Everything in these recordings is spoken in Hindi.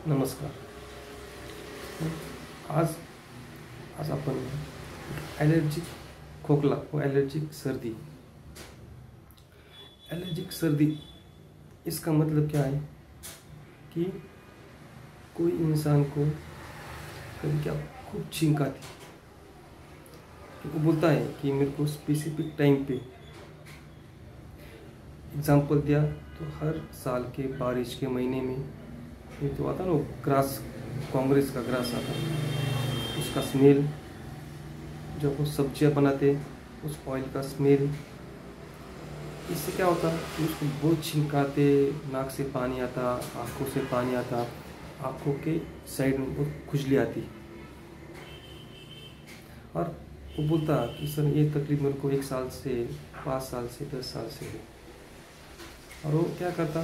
नमस्कार. आज आज आपण ॲलर्जिक खोकला व ॲलर्जिक सर्दी. एलर्जिक सर्दी इसका मतलब क्या है कि कोई इंसान को कभी क्या खूब छींक आती, वो बोलता है कि मेरे को स्पेसिफिक टाइम पे. एग्जाम्पल दिया तो हर साल के बारिश के महीने में ये तो आता ना, ग्रास, कांग्रेस का ग्रास आता, उसका स्मेल, जब वो सब्जियां बनाते उस ऑयल का स्मेल, इससे क्या होता कि उसको बहुत छिंकाते, नाक से पानी आता, आँखों से पानी आता, आँखों के साइड में बहुत खुजली आती. और वो बोलता कि सर ये तकलीफ मेरे को 1 साल से, 5 साल से, 10 साल से है. और वो क्या करता,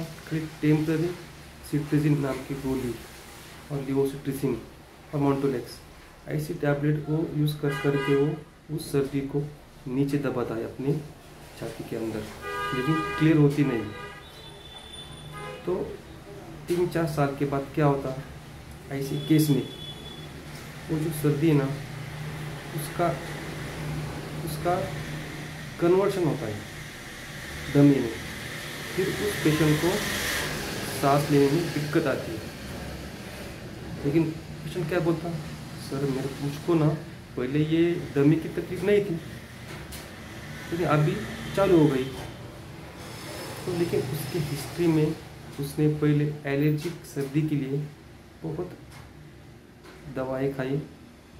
टेम्पररी सिट्रिजिन नाम की गोली और लिवोसिट्रिजिन और मॉन्टोलेक्स ऐसी टैबलेट को यूज़ करके वो उस सर्दी को नीचे दबाता है अपनी छाती के अंदर, लेकिन क्लियर होती नहीं. तो 3-4 साल के बाद क्या होता, ऐसे केस में वो जो सर्दी है ना, उसका कन्वर्शन होता है दमे में. फिर उस पेशेंट को सांस लेने में दिक्कत आती है. लेकिन पेशेंट क्या बोलता, सर मुझको ना पहले ये दमे की तकलीफ नहीं थी, लेकिन अभी चालू हो गई. तो लेकिन उसकी हिस्ट्री में उसने पहले एलर्जिक सर्दी के लिए बहुत दवाई खाई,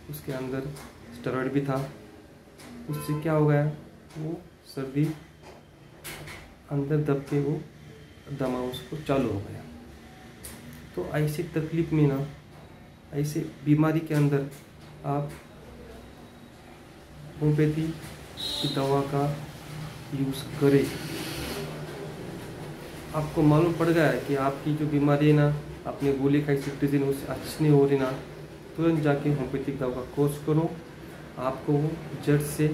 उसके अंदर स्टेरॉइड भी था. उससे क्या हो गया, वो सर्दी अंदर दब के वो दमा उसको चालू हो गया. तो ऐसी तकलीफ में ना, ऐसे बीमारी के अंदर आप होम्योपैथी की दवा का यूज़ करें. आपको मालूम पड़ गया है कि आपकी जो बीमारी है ना, आपने गोली खाई सिट्रिजिन, उससे अच्छी नहीं हो रही ना, तुरंत जाके होम्योपैथिक दवा का कोर्स करो, आपको वो जड़ से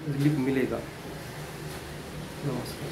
रिलीफ मिलेगा. नमस्कार.